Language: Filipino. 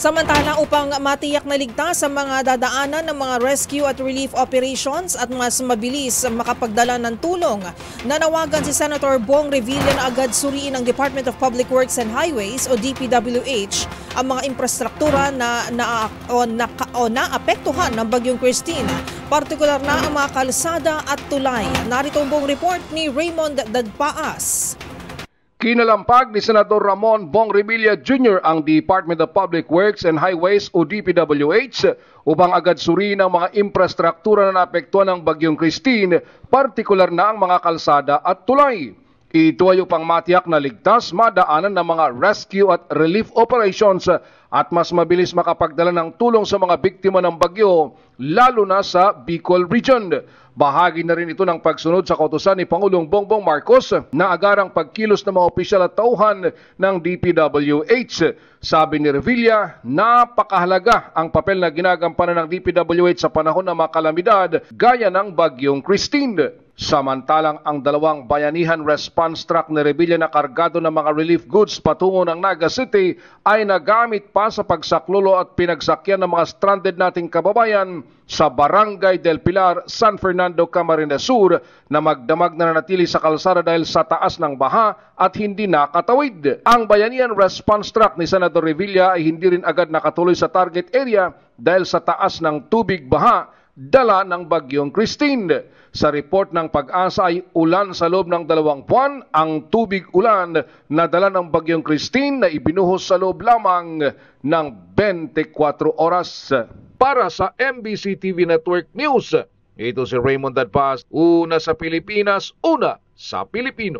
Samantala, upang matiyak na ligtas sa mga dadaanan ng mga rescue at relief operations at mas mabilis makapagdala ng tulong, nanawagan si Senator Bong Revilla na agad suriin ng Department of Public Works and Highways o DPWH ang mga infrastruktura na naapektuhan ng Bagyong Christine, partikular na ang mga kalsada at tulay. Narito ang buong report ni Raymond Dadpaas. Kinalampag ni Senador Ramon Bong Revilla Jr. ang Department of Public Works and Highways o DPWH upang agad suriin ang mga infrastruktura na naapektuhan ng Bagyong Christine, partikular na ang mga kalsada at tulay. Ito ay upang matiyak na ligtas madaanan ng mga rescue at relief operations at mas mabilis makapagdala ng tulong sa mga biktima ng bagyo, lalo na sa Bicol Region. Bahagi na rin ito ng pagsunod sa kautusan ni Pangulong Bongbong Marcos na agarang pagkilos ng mga opisyal at tauhan ng DPWH. Sabi ni Revilla, napakahalaga ang papel na ginagampanan ng DPWH sa panahon ng mga kalamidad gaya ng Bagyong Christine. Samantalang ang dalawang bayanihan response truck ni Revilla na kargado ng mga relief goods patungo ng Naga City ay nagamit pa sa pagsaklolo at pinagsakyan ng mga stranded nating kababayan sa Barangay del Pilar, San Fernando, Camarines Sur na magdamag na nanatili sa kalsada dahil sa taas ng baha at hindi nakatawid. Ang bayanihan response truck ni Senator Revilla ay hindi rin agad nakatuloy sa target area dahil sa taas ng tubig baha dala ng Bagyong Christine. Sa report ng Pag-asa ay ulan sa loob ng 2 buwan ang tubig ulan na dala ng Bagyong Christine na ibinuhos sa loob lamang ng 24 oras. Para sa MBC TV Network News, ito si Raymond Dadpaas, una sa Pilipinas, una sa Pilipino.